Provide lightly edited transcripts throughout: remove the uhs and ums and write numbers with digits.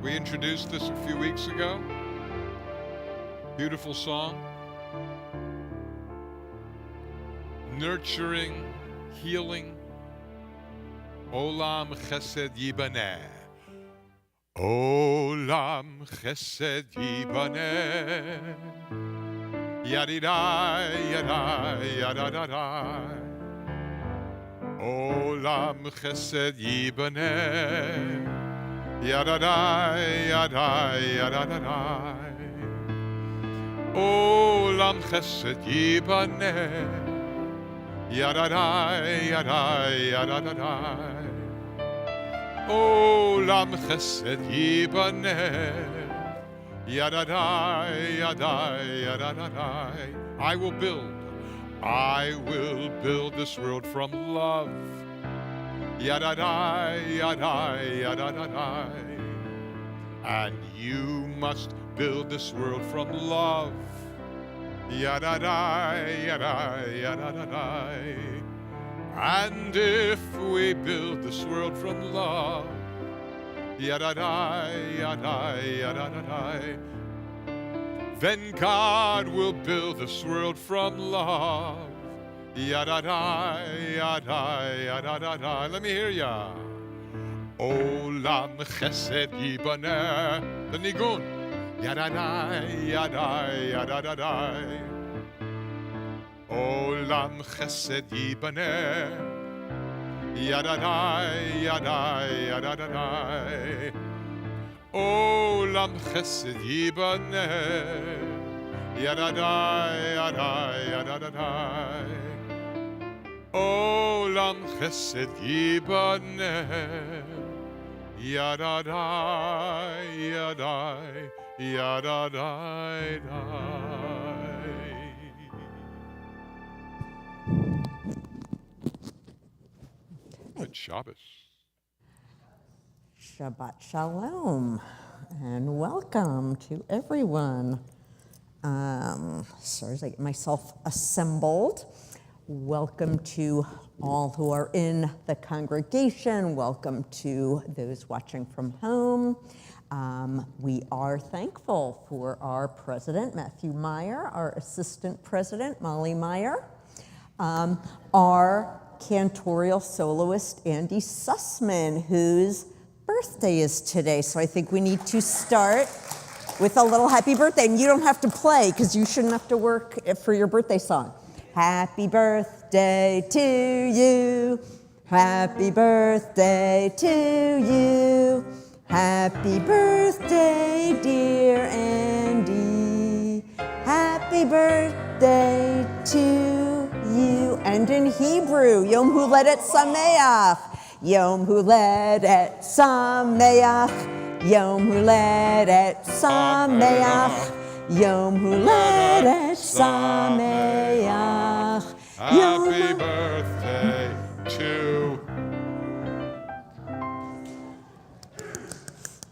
We introduced this a few weeks ago. Beautiful song. Nurturing, healing. Olam Chesed Yibaneh. Olam Chesed Yibaneh. Yadidai, yadai, yadadadai. Olam Chesed Yibaneh. Yadadai, yadai, yadadadai. Olam Chesed Yibaneh. Yadadai, yadai, yadadadai. Olam Chesed Yibaneh. Yadadai, yadai, yadadadai. I will build this world from love. Yadadai, yadai, yadadadai. And you must build this world from love. Yadadai, yadai, yadadadai. And if we build this world from love, yadadai, yadai, yadadadai, then God will build this world from love. Yadadai, yadai, yadadadai. Let me hear ya. Olam Chesed Yibaneh. The Nigun. Yadadai, yadai, yadadadai. Olam Chesed Yibaneh. Yadadai, yadai, yadadadai. Olam Chesed Yibaneh. Yadadai, yadai, yadadadai. Olam Chesed Yibaneh. Yadadai, yadai, yadadai, dai. Good Shabbos. Shabbat Shalom, and welcome to everyone. Sorry as I get myself assembled. Welcome to all who are in the congregation. Welcome to those watching from home. We are thankful for our president, Matthew Meyer, our assistant president, Molly Meyer, our cantorial soloist, Andy Sussman, whose birthday is today. So I think we need to start with a little happy birthday. And you don't have to play because you shouldn't have to work for your birthday song. Happy birthday to you. Happy birthday to you. Happy birthday, dear Andy. Happy birthday to you. And in Hebrew, Yom Huledet Sameach. Yom Huledet Sameach. Yom Huledet Sameach. Yom Huledet Sameach. Happy birthday to.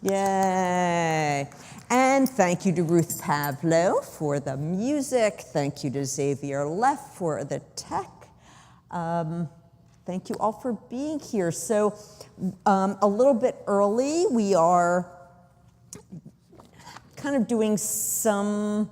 Yay. And thank you to Ruth Pavlo for the music. Thank you to Xavier Leff for the tech. Thank you all for being here. So a little bit early, we are kind of doing some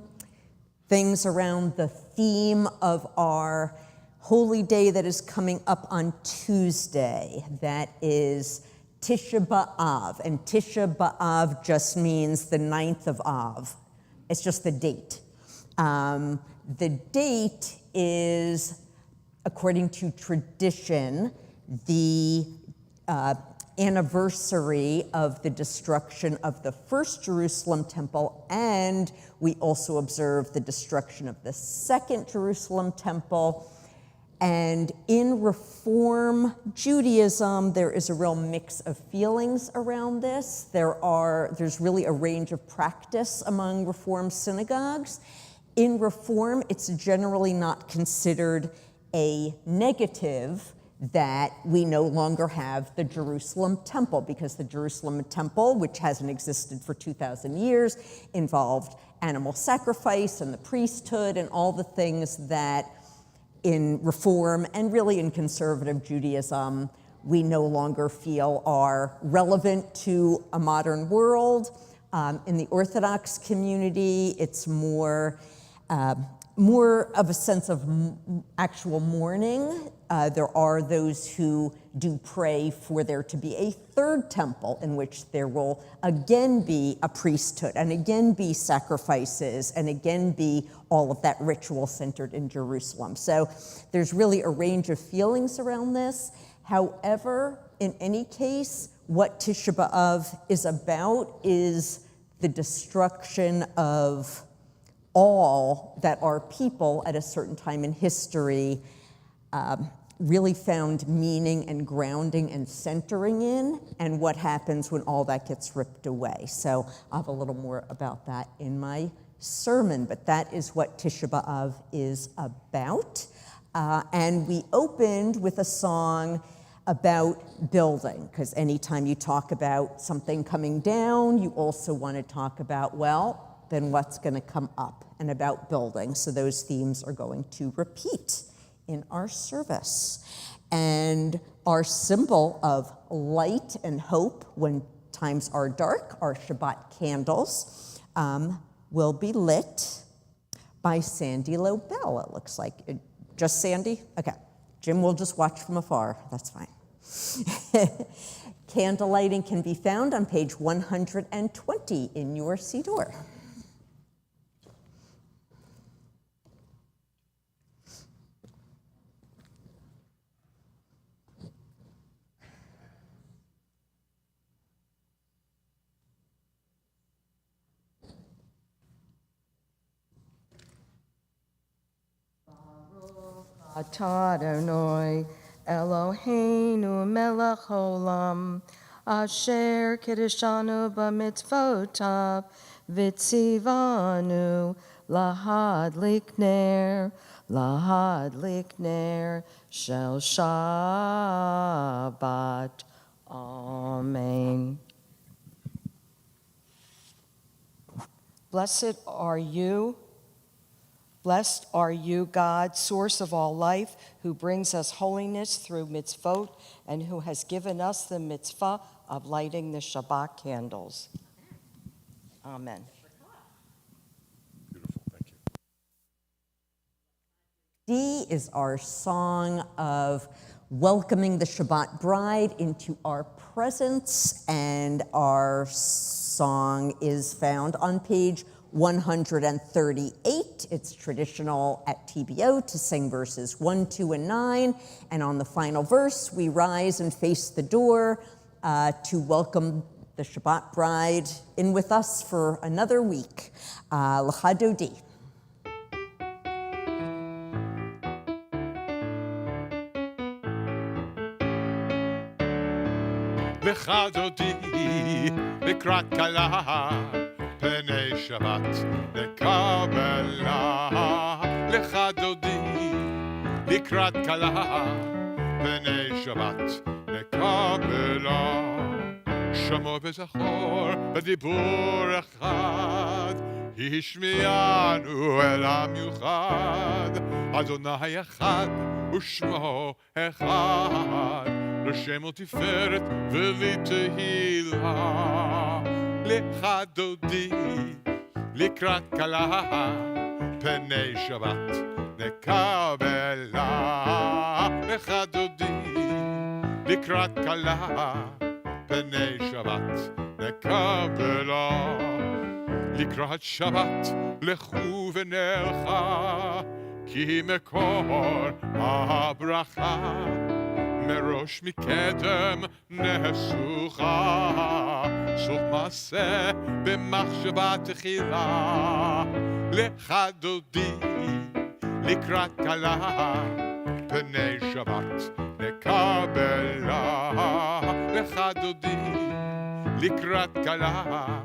things around the theme of our holy day that is coming up on Tuesday. That is Tisha B'Av, and Tisha B'Av just means the 9th of Av. It's just the date. The date is, according to tradition, the anniversary of the destruction of the first Jerusalem temple, and we also observe the destruction of the second Jerusalem temple. And in Reform Judaism, there is a real mix of feelings around this. There's really a range of practice among Reform synagogues. In Reform, it's generally not considered a negative that we no longer have the Jerusalem temple, because the Jerusalem temple, which hasn't existed for 2,000 years, involved animal sacrifice and the priesthood and all the things that in Reform and really in conservative Judaism we no longer feel are relevant to a modern world. In the Orthodox community, it's more of a sense of actual mourning. There are those who do pray for there to be a third temple in which there will again be a priesthood and again be sacrifices and again be all of that ritual centered in Jerusalem. So there's really a range of feelings around this. However, in any case, what Tisha B'Av is about is the destruction of all that our people at a certain time in history really found meaning and grounding and centering in, and what happens when all that gets ripped away. So I'll have a little more about that in my sermon, but that is what Tisha B'Av is about. And we opened with a song about building, because anytime you talk about something coming down, you also want to talk about, well, then what's going to come up, and about building. So those themes are going to repeat in our service. And our symbol of light and hope when times are dark, our Shabbat candles, will be lit by Sandy Lobel, it looks like. Just Sandy? Okay. Jim will just watch from afar. That's fine. Candle lighting can be found on page 120 in your Siddur. Atah Adonai Eloheinu melech olam asher kiddushanu b'mitzvotav v'tzivanu lahadlik ner shel Shabbat. Amen. Blessed are you, God, source of all life, who brings us holiness through mitzvot and who has given us the mitzvah of lighting the Shabbat candles. Amen. Beautiful, thank you. D is our song of welcoming the Shabbat bride into our presence, and our song is found on page 138. It's traditional at TBO to sing verses 1, 2, and 9. And on the final verse, we rise and face the door to welcome the Shabbat bride in with us for another week. L'cha Dodi. L'cha Dodi, לקראת כלה, פני שבת לקבלה. לך דודי, לקראת כלה, פני שבת לקבלה. שמור וזכור בדיבור אחד, השמיענו אל המיוחד. אדוני אחד ושמו אחד, לשם ותפארת ולתהילה. לך דודי, לקראת כלה, פני שבת נקבלה. לך דודי, לקראת כלה, פני שבת נקבלה. לקראת שבת לכו ונלכה, כי מקור הברכה מראש מקדם נסוכה. סוף מעשה במחשבה תחילה. לך דודי, לקראת כלה, פני שבת נקבלה. לך דודי, לקראת כלה,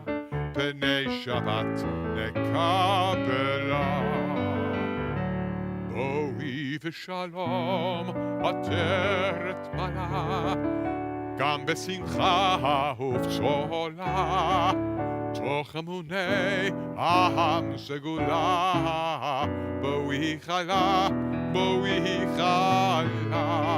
פני שבת נקבלה. בואי ושלום עטרת מלאה, גם בשמחה ובצהלה, תוך אמוני העם סגולה. בואי חלה, בואי חלה.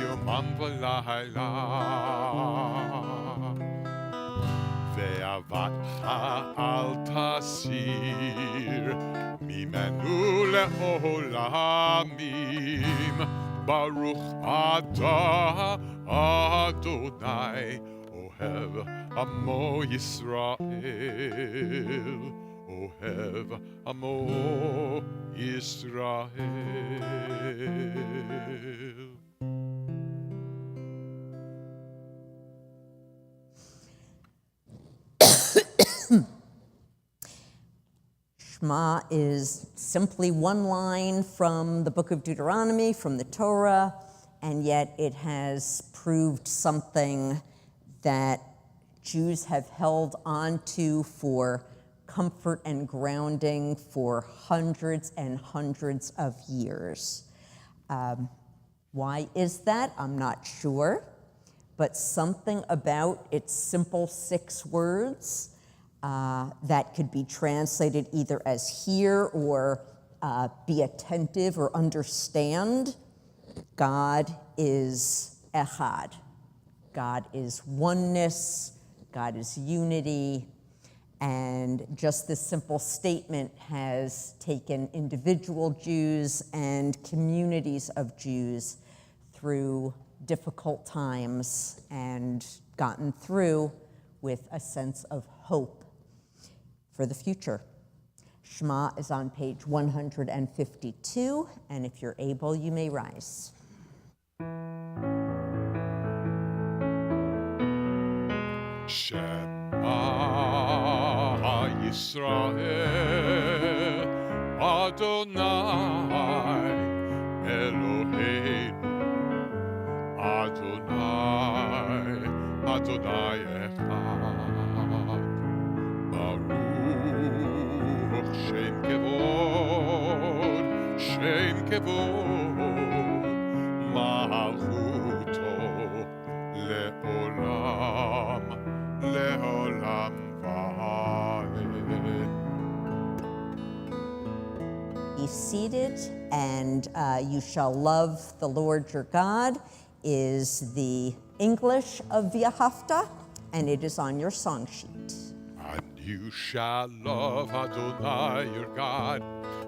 יומם ולילה. ואהבתך אל תסיר ממנו לעולמים. ברוך אתה אדוני אוהב עמו ישראל. אוהב עמו ישראל. Shema is simply one line from the book of Deuteronomy, from the Torah, and yet it has proved something that Jews have held on to for comfort and grounding for hundreds and hundreds of years. Why is that? I'm not sure, but something about its simple 6 words that could be translated either as hear or be attentive or understand. God is echad. God is oneness. God is unity. And just this simple statement has taken individual Jews and communities of Jews through difficult times and gotten through with a sense of hope for the future. Shema is on page 152, and if you're able, you may rise. Shema Yisrael Adonai Eloheinu Adonai Adonai Echad Baruch Shem Kevod Malchuto Le'olam Le'olam Va'ed. Be seated, and you shall love the Lord your God is the English of V'ahavta, and it is on your song sheet. And you shall love Adonai your God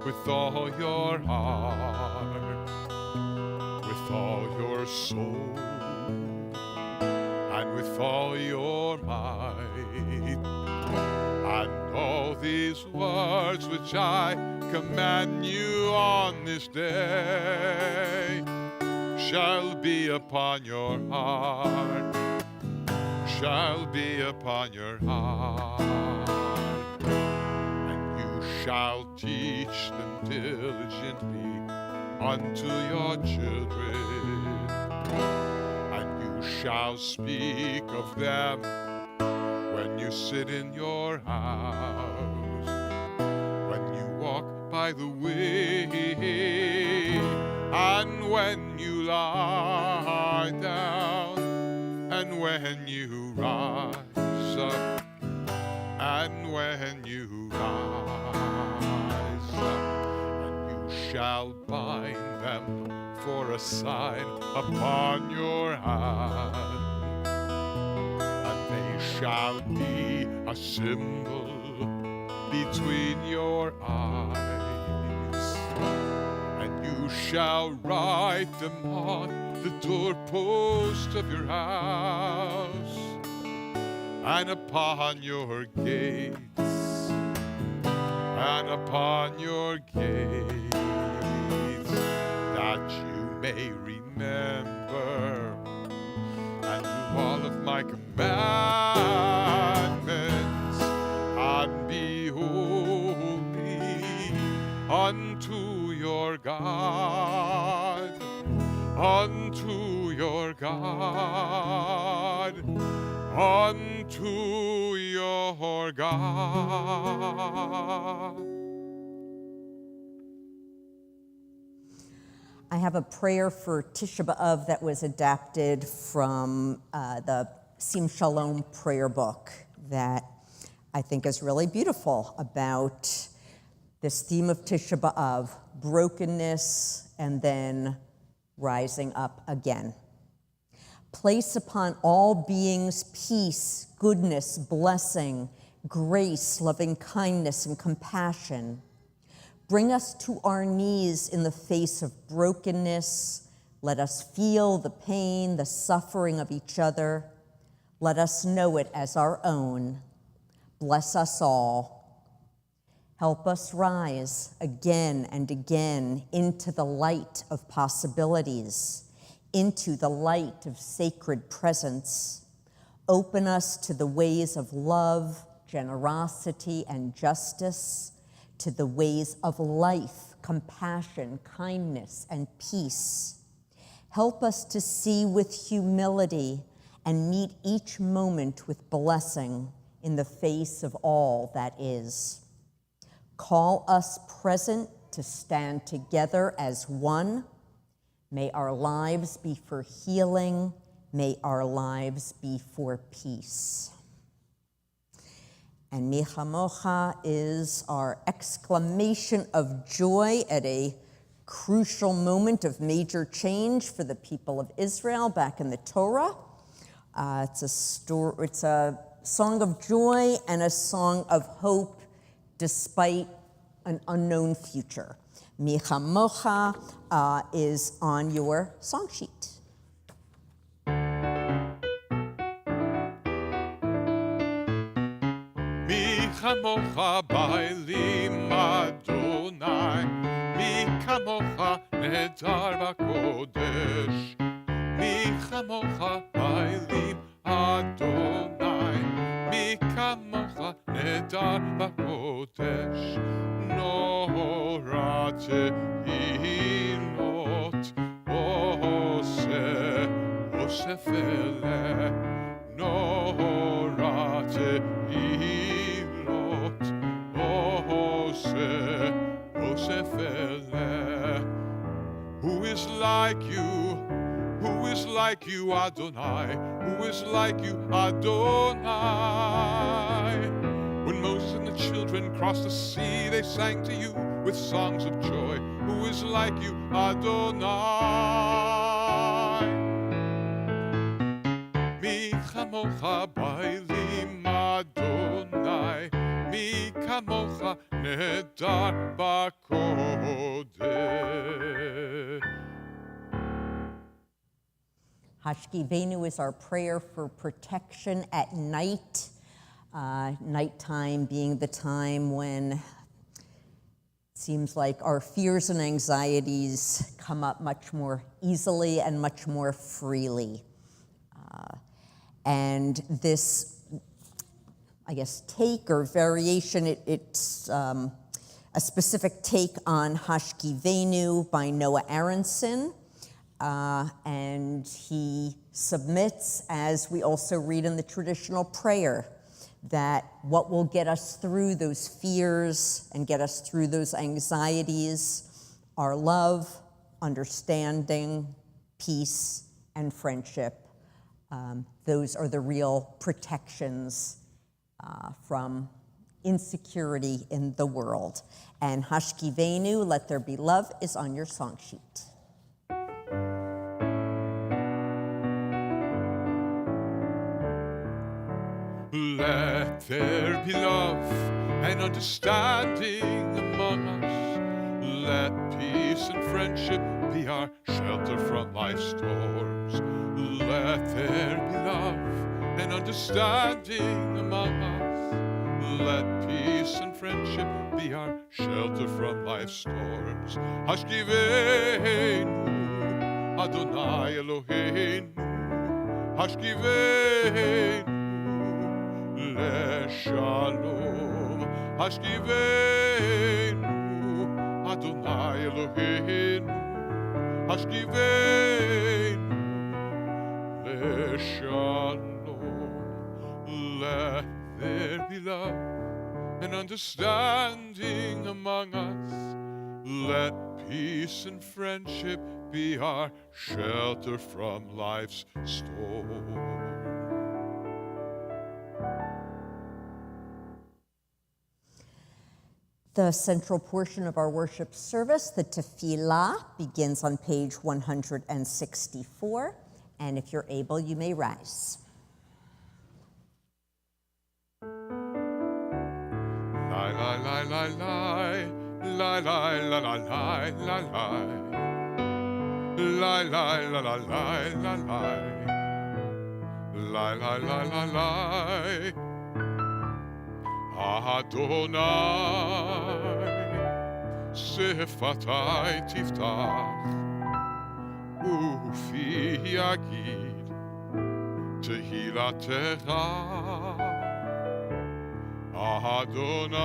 with all your heart, with all your soul, and with all your might. And all these words which I command you on this day shall be upon your heart, shall be upon your heart. And you shall teach them diligently unto your children, and you shall speak of them when you sit in your house, when you walk by the way, and when you lie down, and when you rise up, and when you rise up. And you shall bind them for a sign upon your hand, and they shall be a symbol between your eyes. And you shall write them on the doorpost of your house, and upon your gates, and upon your gates, that you may remember and do all of my commandments, and be holy unto your God, unto your God, unto your God. I have a prayer for Tisha B'Av that was adapted from the Sim Shalom prayer book that I think is really beautiful about this theme of Tisha B'Av, brokenness and then rising up again. Place upon all beings peace, goodness, blessing, grace, loving kindness, and compassion. Bring us to our knees in the face of brokenness. Let us feel the pain, the suffering of each other. Let us know it as our own. Bless us all. Help us rise again and again into the light of possibilities, into the light of sacred presence. Open us to the ways of love, generosity, and justice, to the ways of life, compassion, kindness, and peace. Help us to see with humility and meet each moment with blessing in the face of all that is. Call us present to stand together as one. May our lives be for healing. May our lives be for peace. And Mi Chamocha is our exclamation of joy at a crucial moment of major change for the people of Israel back in the Torah. It's a song of joy and a song of hope despite an unknown future. Mi Chamocha is on your song sheet. Mi chamocha bailim Adonai, mi chamocha nedar b'kodesh. Mi chamocha bailim Adonai, mi chamocha nedar b'kodesh. Nora tehilot, ose fele. Nora tehilot, ose fele. Who is like you? Who is like you, Adonai? Who is like you, Adonai? When Moses and the children crossed the sea, they sang to you with songs of joy. Who is like you, Adonai? Mi chamocha bailim Adonai, mi chamocha nedar b'kodesh. Hashkivenu is our prayer for protection at night. Nighttime being the time when it seems like our fears and anxieties come up much more easily and much more freely. And this, I guess, take or variation, it's a specific take on Hashkivenu by Noah Aronson. And he submits, as we also read in the traditional prayer, that what will get us through those fears and get us through those anxieties are love, understanding, peace, and friendship. Those are the real protections from insecurity in the world. And Hashkivenu, Let There Be Love, is on your song sheet. Let there be love and understanding among us. Let peace and friendship be our shelter from life's storms. Let there be love and understanding among us. Let peace and friendship be our shelter from life's storms. Hashkivenu, Adonai Eloheinu. Hashkivenu Shalom, Hashkivenu, Adonai Eloheinu, Hashkivenu, Shalom. Let there be love and understanding among us. Let peace and friendship be our shelter from life's storm. The central portion of our worship service, the tefillah, begins on page 164. And if you're able, you may rise. Lie, lie, lie, lie, lie. Lie, lie, la, la, lie, la, lie. Lie, lie, la, la, lie, la, lie. Lie, lie, la, la, lie. Adonai, שפתי תפתח, ופי יגיד תהילתך. Adonai,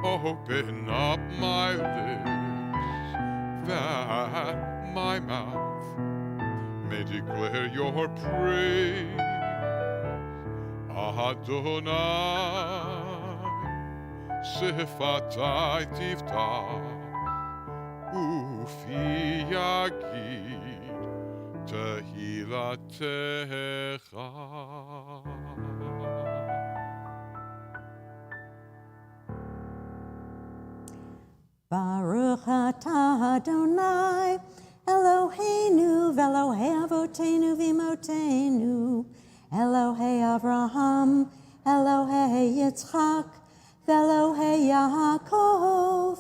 open up my lips, that my mouth may declare your praise. Adonai, שפתי תפתח, ופי יגיד תהילתך. Baruch atah Adonai, Eloheinu v'Elohei Avotenu v'Imotenu, Elohei Avraham, Elohei Yitzchak, v'Elohei Yaakov,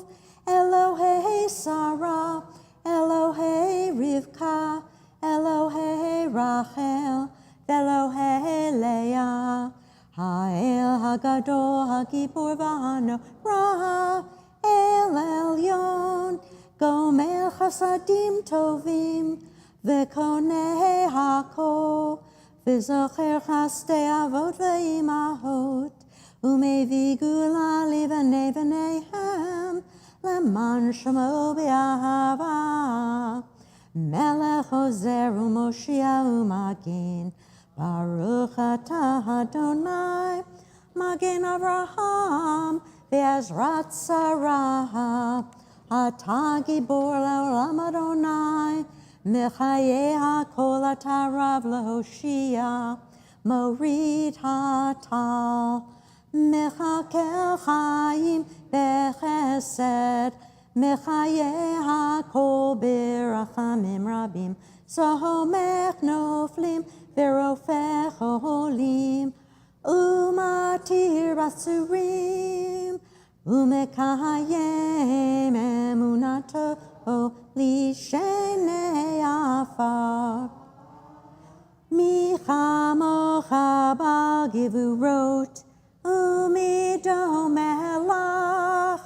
Elohei Sarah, Elohei Rivka, Elohei Rachel, v'Elohei Leah, Ha'el Hagadol Hagibor v'Hanorah, El Elyon, Gomer Chasadim Tovim, V'konei Hakol, V'zocher Chasdei Avot V'imahot, Umevi Gula Livanei V'neihem, Leman Shemo B'ahava, Melech Ozer U'Moshia U'Magin, Baruch atah Adonai, Magin Avraham, Ve'ezrat Sarah, Atah Gibor Le'olam Adonai, Mechayeh HaKol Atah Rav Lehoshia, Morid HaTal, Mechakel Chaim Bechesed, Mechayeh HaKol Berachamim Rabim, Zahomech Noflim, Verofech Olim, Umatir Basurim, Umekayem Emunato Lishenei Afar. Michamocha Bal Givurot, Umido Melach,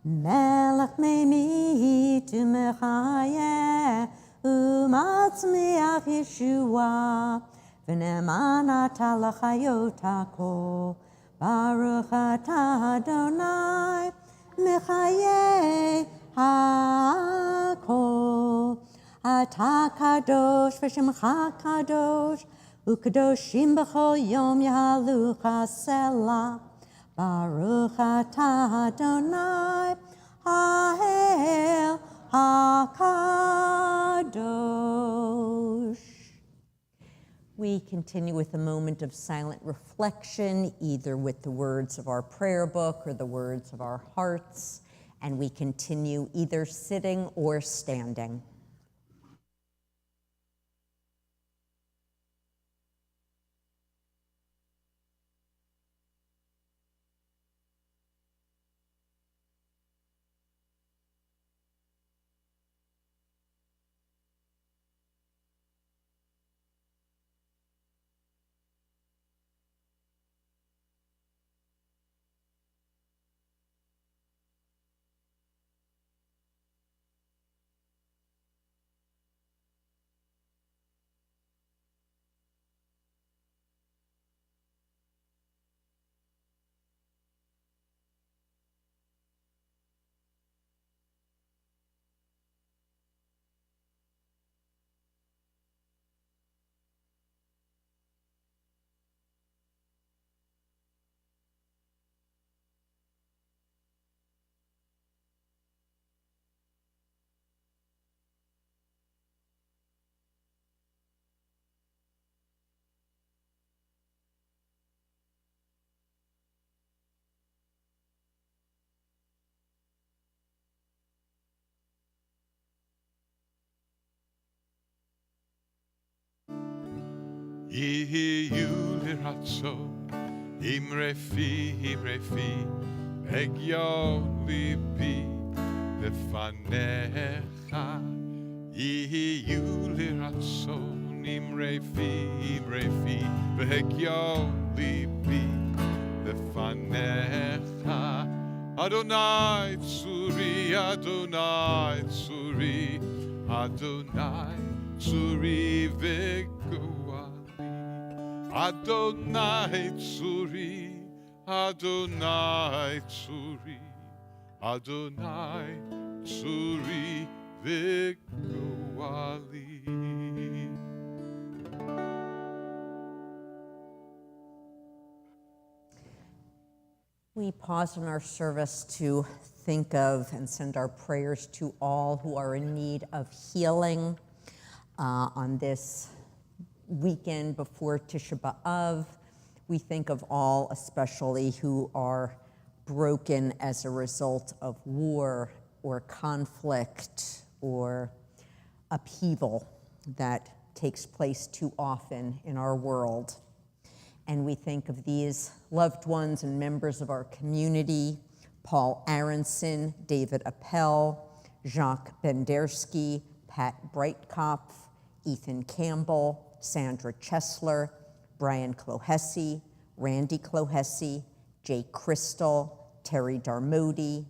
Melach Meimit Umechayeh, Umatzmiach Yeshua, V'ne'emanata l'chayotako, Baruch atah Adonai, Mechayeh hakol. Atah kadosh v'shemcha kadosh, u'kadoshim b'chol yom yahalucha selah. Baruch atah Adonai, ha'el hakadosh. We continue with a moment of silent reflection, either with the words of our prayer book or the words of our hearts, and we continue either sitting or standing. יהיו לרצון אמרי פי הגיון ליבי לפניך יהיו לרצון אמרי פי והגיון ליבי לפניך אדוני צורי אדוני צורי אדוני צורי וגואלי אדוני צורי אדוני צורי אדוני צורי וגואלי. We pause in our service to think of and send our prayers to all who are in need of healing on this weekend before Tisha B'Av. We think of all especially who are broken as a result of war or conflict or upheaval that takes place too often in our world. And we think of these loved ones and members of our community, Paul Aronson, David Appel, Jacques Bendersky, Pat Breitkopf, Ethan Campbell, Sandra Chesler, Brian Clohessy, Randy Clohessy, Jake Crystal, Terry Darmody,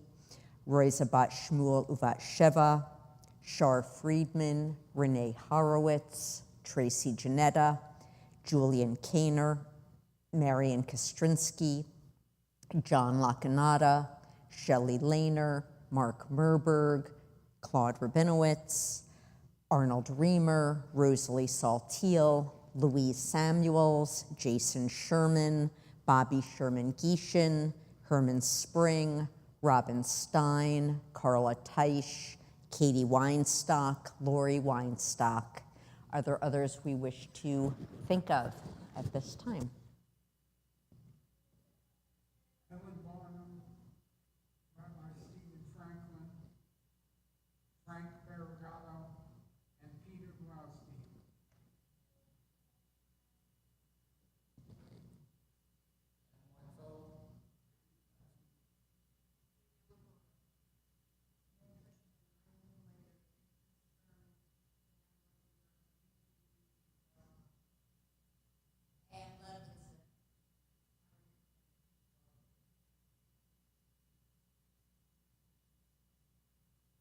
Roy Zabat Shmuel Uvat Sheva, Shar Friedman, Renee Horowitz, Tracy Janetta, Julian Kaner, Marion Kostrinsky, John Lacanata, Shelley Lehner, Mark Merberg, Claude Rabinowitz, Arnold Reamer, Rosalie Saltiel, Louise Samuels, Jason Sherman, Bobby Sherman-Gieshin, Herman Spring, Robin Stein, Carla Teisch, Katie Weinstock, Lori Weinstock. Are there others we wish to think of at this time? Helen Bonham, Rabbi Stephen Franklin, Frank Barragato, and Peter Grosby.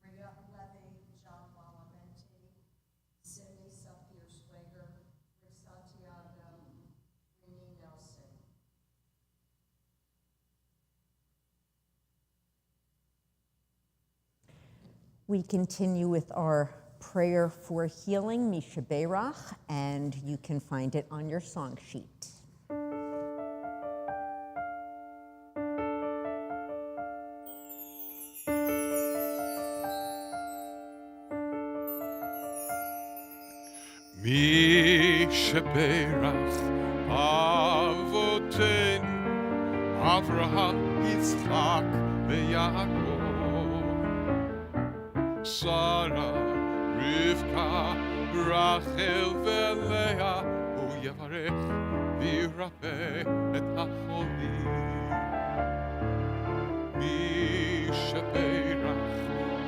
Maria Levy, John Balamenti, Cindy Safier-Schwager, Rick Santiago, Renee Nelson. We continue with our prayer for healing, Misha Beirach, and you can find it on your song sheet. מי שברך אבותינו אברהם יצחק ויעקב שרה רבקה רחל ולאה הוא יברך וירפא את החולים מי שברך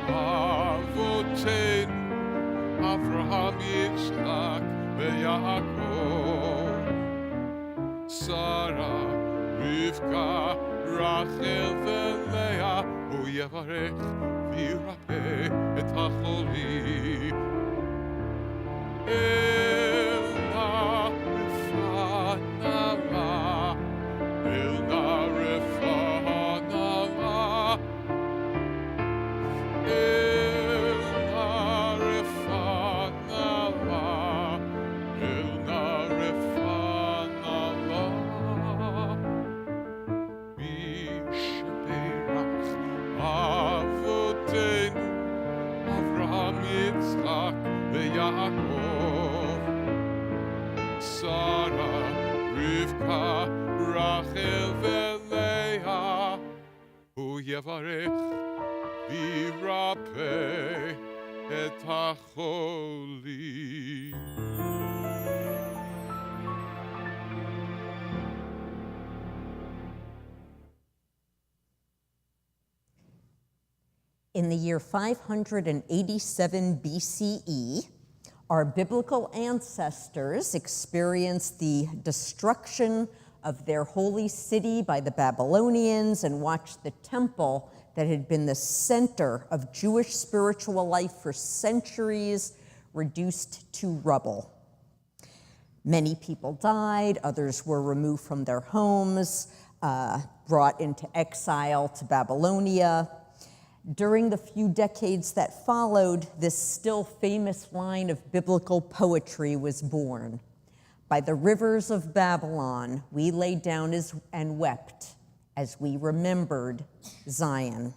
אבותינו אברהם יצחק ויעקב שרה רבקה רחל ולאה הוא יברך וירפא את החולים אל נא רפאה אל נא רפאה יצחק ויעקב שרה רבקה רחל ולאה הוא יברך וירפא את החולים In the year 587 BCE, our biblical ancestors experienced the destruction of their holy city by the Babylonians and watched the temple that had been the center of Jewish spiritual life for centuries reduced to rubble. Many people died, others were removed from their homes, brought into exile to Babylonia. During the few decades that followed, this still famous line of biblical poetry was born. By the rivers of Babylon, we lay down and wept as we remembered Zion.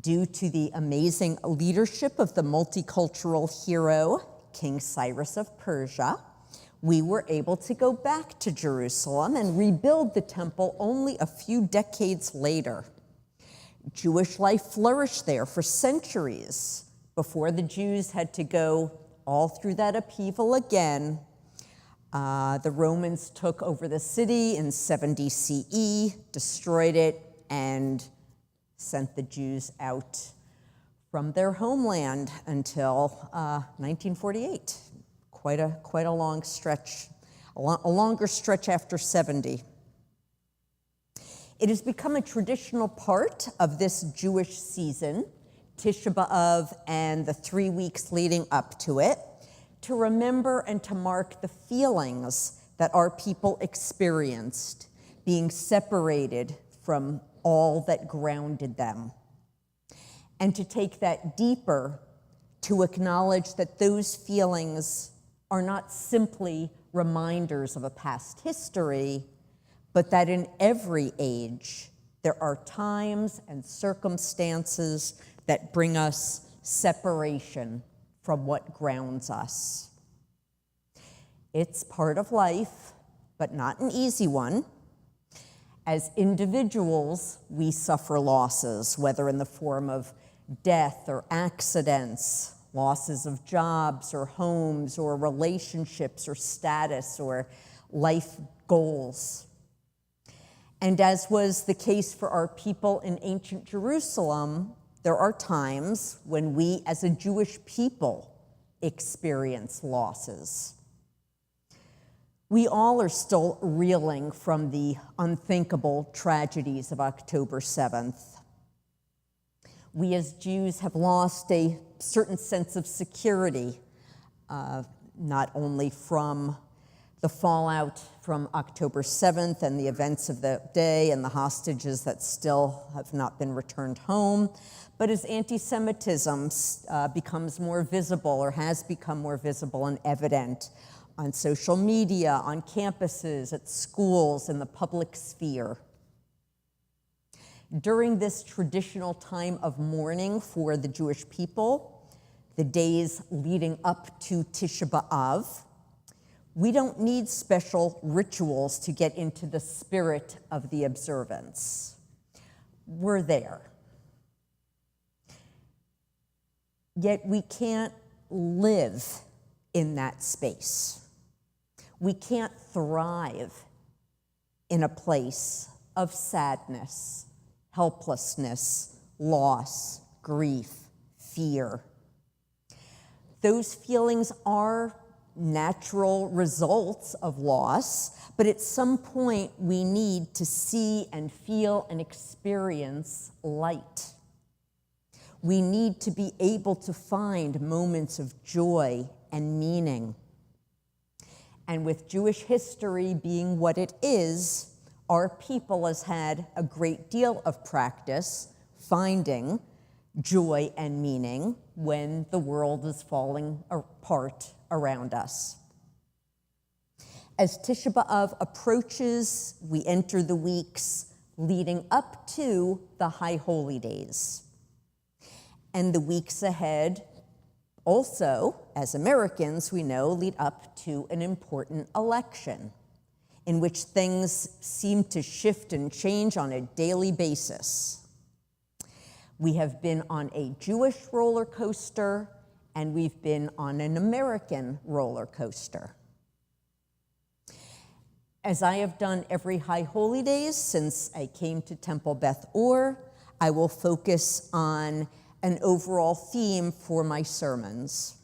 Due to the amazing leadership of the multicultural hero, King Cyrus of Persia, we were able to go back to Jerusalem and rebuild the temple only a few decades later. Jewish life flourished there for centuries before the Jews had to go all through that upheaval again. The Romans took over the city in 70 CE, destroyed it, and sent the Jews out from their homeland until 1948. Quite a long stretch, a longer stretch after 70. It has become a traditional part of this Jewish season, Tisha B'Av and the 3 weeks leading up to it, to remember and to mark the feelings that our people experienced, being separated from all that grounded them. And to take that deeper, to acknowledge that those feelings are not simply reminders of a past history, but that in every age, there are times and circumstances that bring us separation from what grounds us. It's part of life, but not an easy one. As individuals, we suffer losses, whether in the form of death or accidents, losses of jobs or homes or relationships or status or life goals. And as was the case for our people in ancient Jerusalem, there are times when we as a Jewish people experience losses. We all are still reeling from the unthinkable tragedies of October 7th. We as Jews have lost a certain sense of security, not only from the fallout from October 7th and the events of the day and the hostages that still have not been returned home, but as anti-Semitism becomes more visible or has become more visible and evident on social media, on campuses, at schools, in the public sphere. During this traditional time of mourning for the Jewish people, the days leading up to Tisha B'Av, we don't need special rituals to get into the spirit of the observance. We're there. Yet we can't live in that space. We can't thrive in a place of sadness, helplessness, loss, grief, fear. Those feelings are natural results of loss, but at some point we need to see and feel and experience light. We need to be able to find moments of joy and meaning. And with Jewish history being what it is, our people has had a great deal of practice finding joy and meaning when the world is falling apart around us. As Tisha B'Av approaches, we enter the weeks leading up to the High Holy Days. And the weeks ahead also, as Americans, we know, lead up to an important election in which things seem to shift and change on a daily basis. We have been on a Jewish roller coaster, and we've been on an American roller coaster. As I have done every High Holy Days since I came to Temple Beth Orr, I will focus on an overall theme for my sermons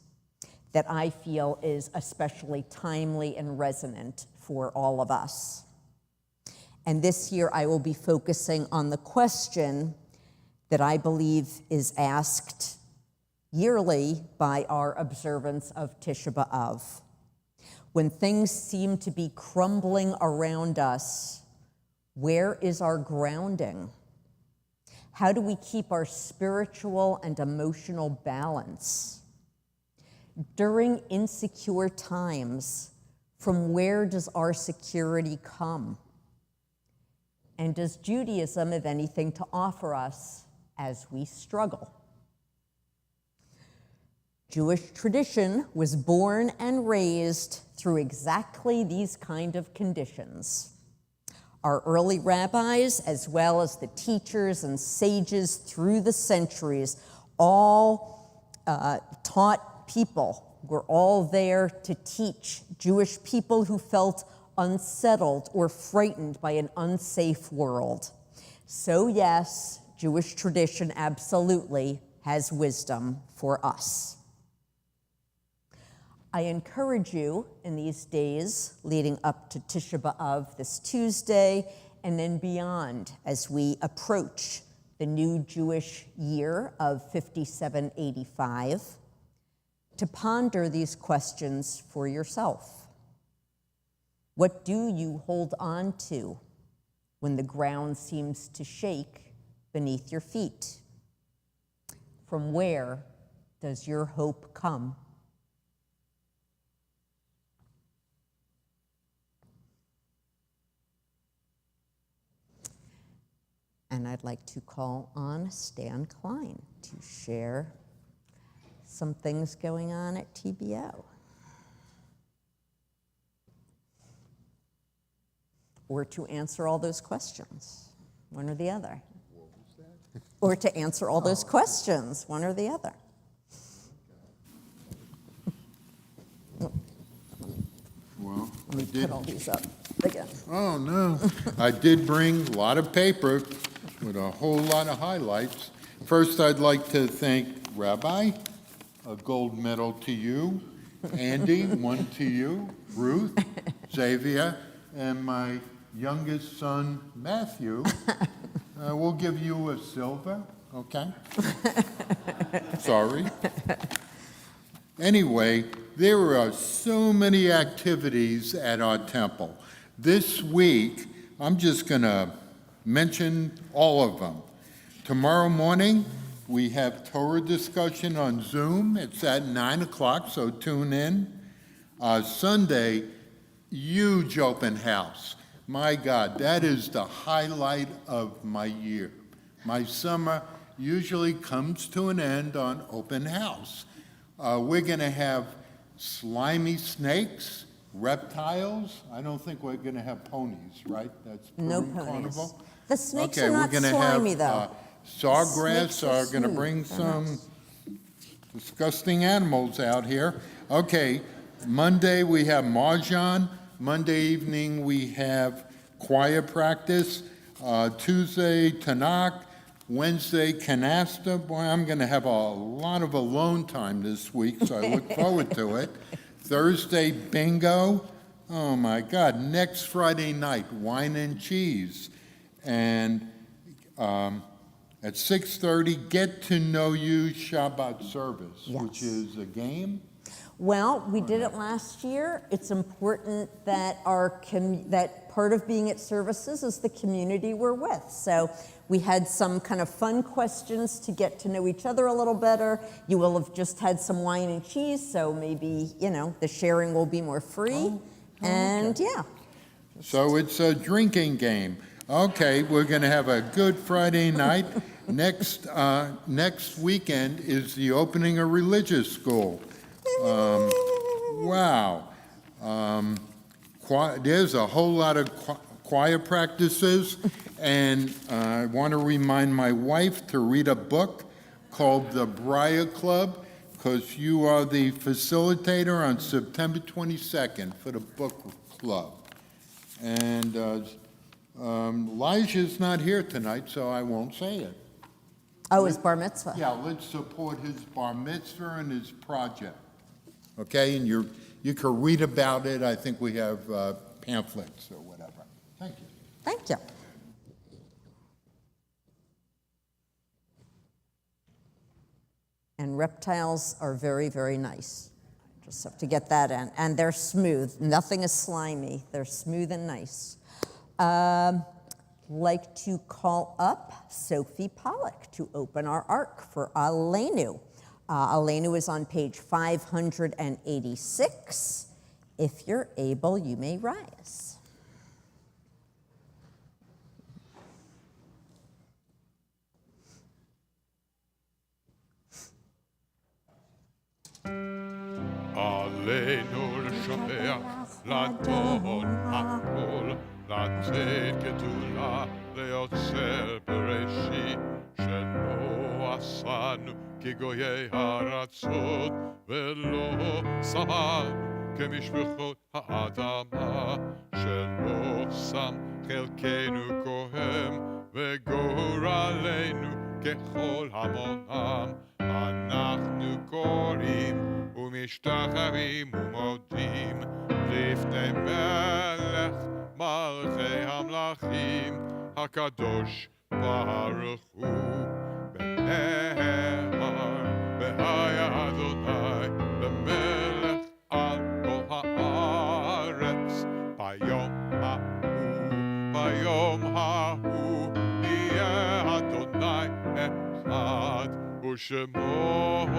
that I feel is especially timely and resonant for all of us. And this year I will be focusing on the question that I believe is asked yearly by our observance of Tisha B'Av. When things seem to be crumbling around us, where is our grounding? How do we keep our spiritual and emotional balance? During insecure times, from where does our security come? And does Judaism have anything to offer us as we struggle? Jewish tradition was born and raised through exactly these kind of conditions. Our early rabbis, as well as the teachers and sages through the centuries, all taught people, were all there to teach Jewish people who felt unsettled or frightened by an unsafe world. So yes, Jewish tradition absolutely has wisdom for us. I encourage you in these days leading up to Tisha B'Av this Tuesday and then beyond as we approach the new Jewish year of 5785 to ponder these questions for yourself. What do you hold on to when the ground seems to shake beneath your feet? From where does your hope come? And I'd like to call on Stan Klein to share some things going on at TBO. Or to answer all those questions, one or the other. What was that? Or to answer all those questions, one or the other. Well, Let me put all these up again. oh, no. I did bring a lot of paper with a whole lot of highlights. First, I'd like to thank Rabbi, a gold medal to you, Andy, one to you, Ruth, Xavier, and my youngest son, Matthew. We'll give you a silver, okay? Sorry. Anyway, there are so many activities at our temple. This week, I'm just going to mention all of them. Tomorrow morning, we have Torah discussion on Zoom. It's at 9 o'clock, so tune in. Sunday, huge open house. My God, that is the highlight of my year. My summer usually comes to an end on open house. We're going to have slimy snakes, reptiles. I don't think we're going to have ponies, right? That's No Purim ponies. Carnival. The snakes Okay, are we're not gonna slimy, have, though. Sawgrass Snakes are are going to smooth. bring They're not. some disgusting animals out here. Okay, Monday we have Mahjong. Monday evening we have choir practice. Tuesday, Tanakh. Wednesday, canasta. Boy, I'm going to have a lot of alone time this week, so I look forward to it. Thursday, bingo. Oh, my God. Next Friday night, wine and cheese. And at 6:30, Get to Know You Shabbat Service, Yes. which is a game. Well, we did it last year. It's important that that part of being at services is the community we're with. So we had some kind of fun questions to get to know each other a little better. You will have just had some wine and cheese, so maybe, the sharing will be more free. And yeah. So it's a drinking game. Okay, we're going to have a good Friday night. Next weekend is the opening of religious school. Wow. There's a whole lot of choir practices, and I want to remind my wife to read a book called The Briar Club, because you are the facilitator on September 22nd for the book club. And Elijah's not here tonight, so I won't say it. Oh, his bar mitzvah. Yeah, let's support his bar mitzvah and his project. Okay, and you can read about it. I think we have pamphlets or whatever. Thank you. Thank you. And reptiles are very, very nice. Just have to get that in. And they're smooth. Nothing is slimy. They're smooth and nice. Like to call up Sophie Pollock to open our ark for Aleinu. Aleinu is on page 586. If you're able, you may rise. עלינו לשבח, לדון הכל, לתת גדולה, ליוצר בראשית, שלא עשנו כגויי הארצות, ולא שמנו כמשפחות האדמה, שלא שם חלקנו כהן, וגורלנו ככל המונם, אנחנו קוראים ומשתחווים ומודים לפני מלך מלכי המלכים הקדוש ברוך הוא ונאמר והיה אדוני למלך על כל הארץ ביום ההוא יהיה אדוני אחד ושמו אחד.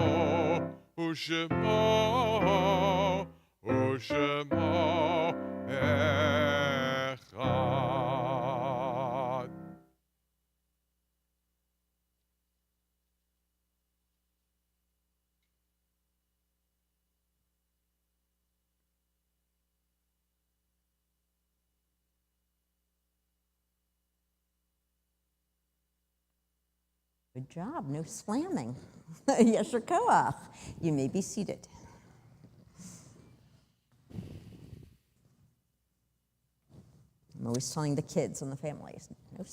Good job, no slamming. Yesher koach. You may be seated. I'm always telling the kids and the families, no,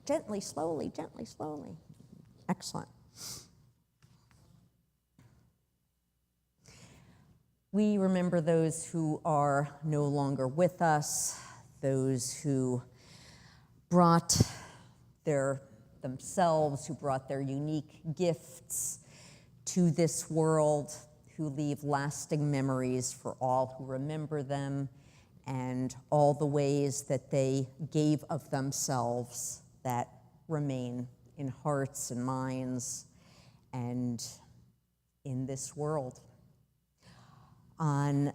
gently, slowly, gently, slowly. Excellent. We remember those who are no longer with us, those who brought themselves, who brought their unique gifts to this world, who leave lasting memories for all who remember them, and all the ways that they gave of themselves that remain in hearts and minds and in this world. On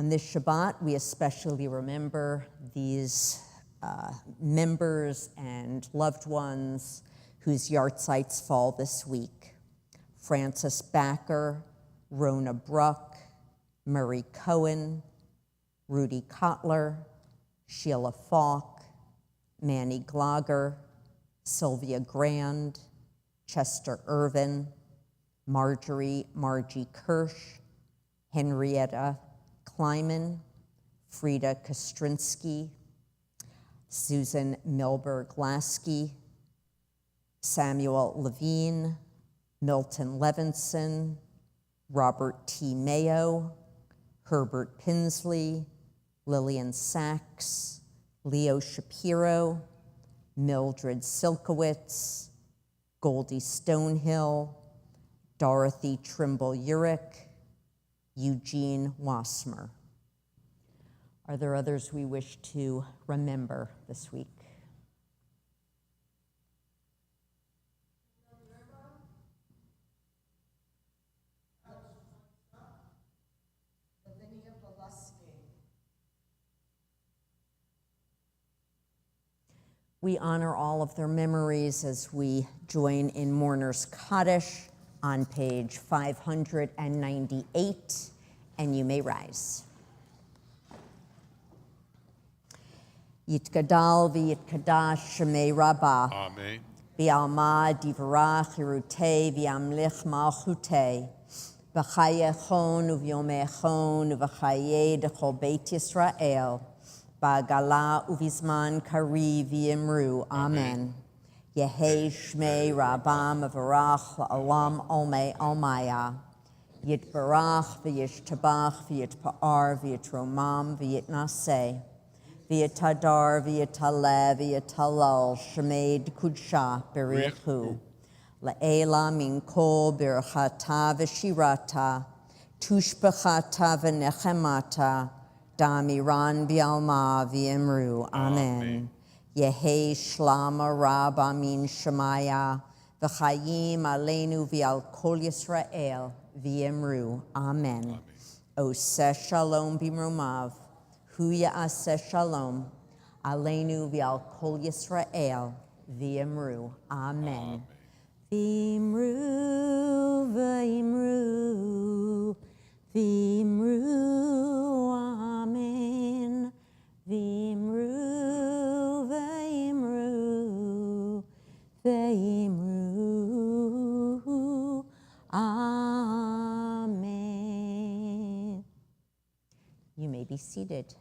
this Shabbat, we especially remember these members and loved ones whose yahrzeits fall this week. Frances Backer, Rona Bruck, Murray Cohen, Rudy Kotler, Sheila Falk, Manny Glager, Sylvia Grand, Chester Irvin, Margie Kirsch, Henrietta Kleiman, Frida Kostrinsky, Susan Milberg-Lasky, Samuel Levine, Milton Levinson, Robert T. Mayo, Herbert Pinsley, Lillian Sachs, Leo Shapiro, Mildred Silkowitz, Goldie Stonehill, Dorothy Trimble-Urick, Eugene Wassmer. Are there others we wish to remember this week? We honor all of their memories as we join in Mourner's Kaddish on page 598, and you may rise. Yitgadal v'yitkadash shemei Rabbah. Amen. V'alma divrach hirutei v'amlich malchutei. V'chayechon uv'yomechon uv'chayei dechol Beit Yisrael. Ba'gala uv'izman kari v'yimru. Amen. Yehi Shmei Rabam Avarach La'olam Olmei Olmaya. Yitbarach v'yishtabach v'yitpa'ar v'yitromam v'yitnaseh. V'yitadar v'yitaleh v'yitalal shemed kudsha berichu. La'ela min kol birchata v'shirata. Tushbachata v'nechemata. Damiran bi'alma v'imru. Amen. Yehi shlama rab amin shemaya. V'chayim aleinu v'al kol Yisrael. V'imru. Amen. Oseh shalom b'mromav. Hu ya'aseh shalom. Aleinu v'al kol Yisrael. V'imru. Amen. V'imru, v'imru, v'imru. Amen. V'imru, v'imru, v'imru. Amen. You may be seated.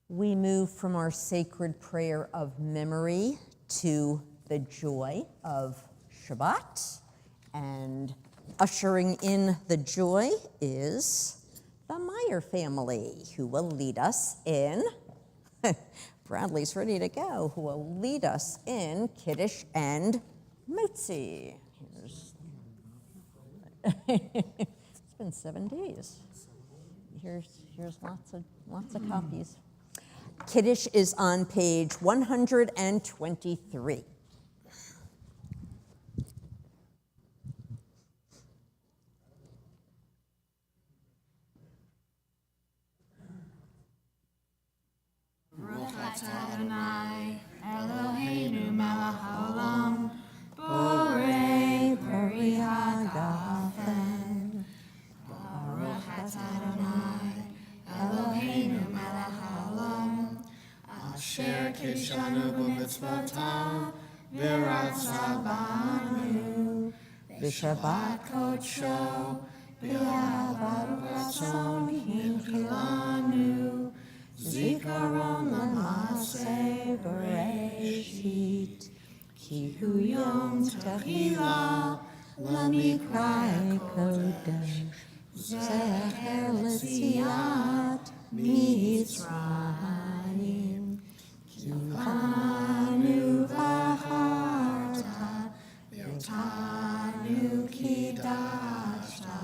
We move from our sacred prayer of memory to the joy of Shabbat. And ushering in the joy is the Meyer family, who will lead us in Bradley's ready to go, who will lead us in Kiddush and Motzi. It's been 7 days. Here's lots of copies. Kiddush is on page 123. Adonai, Eloheinu melech haolam, borei peri hagafen. Baruch atah Adonai, Eloheinu melech haolam, asher kidshanu b'mitzvotav, v'ratzah banu, v'shabbat kodsho, v'ahavat ratzon hinchilanu. Zikaron l'maaseh bereshit, ki hu yom techila l'mikra kodesh, zecher l'tziat Mitzrayim, ki banu v'aharta, v'otanu kidashta,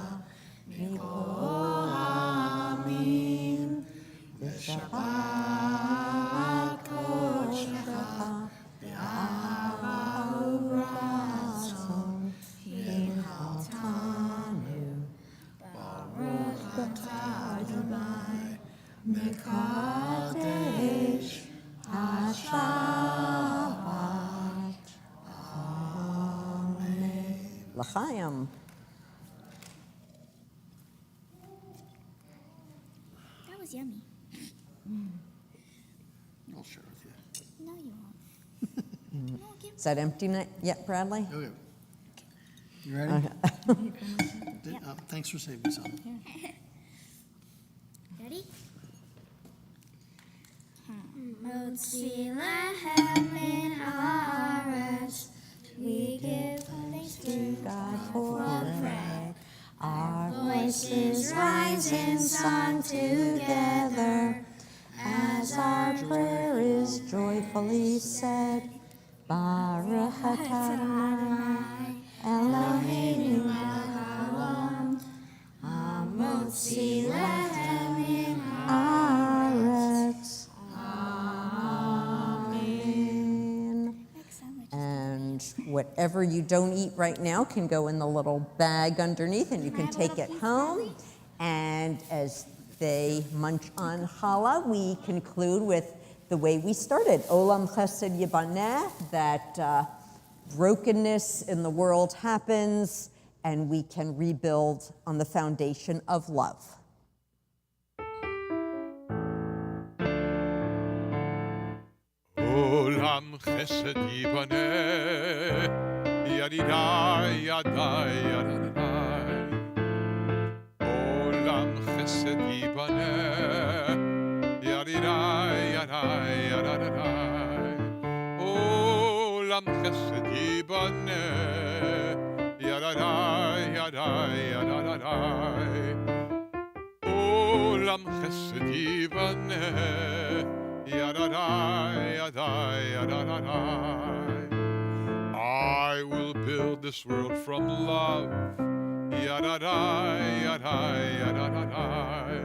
mikol ha'amim. Shabbat kodecha, v'ahava uratzon, hinchaltanu. Baruch atah Adonai, mekadesh hashabbat. Amen. L'chaim. That was yummy. I'll share with you. No, you won't. No, give Is that empty yet, Bradley? Okay. You ready? Thanks for saving some. Ready? Motzi lehem min haaretz. We give thanks to God for bread. Our voices rise in song together as our prayer is joyfully said. Baruch atah Adonai, Eloheinu melech haolam, hamotzi lehem min haaretz. Amen. And whatever you don't eat right now can go in the little bag underneath, and you can take it home. And as they munch on challah, we conclude with the way we started. Olam chesed yibaneh, that brokenness in the world happens, and we can rebuild on the foundation of love. Olam chesed yibaneh, yadidai yadai yadadai. Olam chesed yibaneh, yadidai yadai yadadai, yadadai. Olam chesed yibane, yadadai, yadai, yadadai. Olam chesed yibane, yadadai, yadai, yadadai. I will build this world from love, yadadai, yadai, yadadai.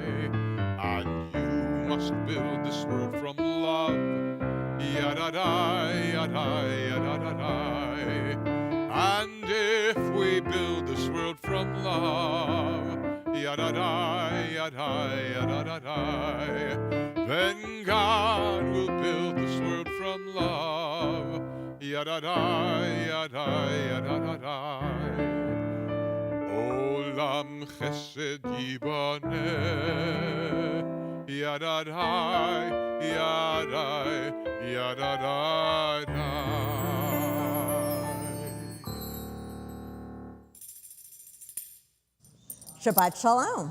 And you must build this world from love, yadadai, yadai, yadadai. And if we build this world from love, yadadai, yadai, yadadai, then God will build this world from love, yadadai, yadai, yadadai. Olam chesed yibaneh, yadadai, yadai, yadadai. Shabbat Shalom.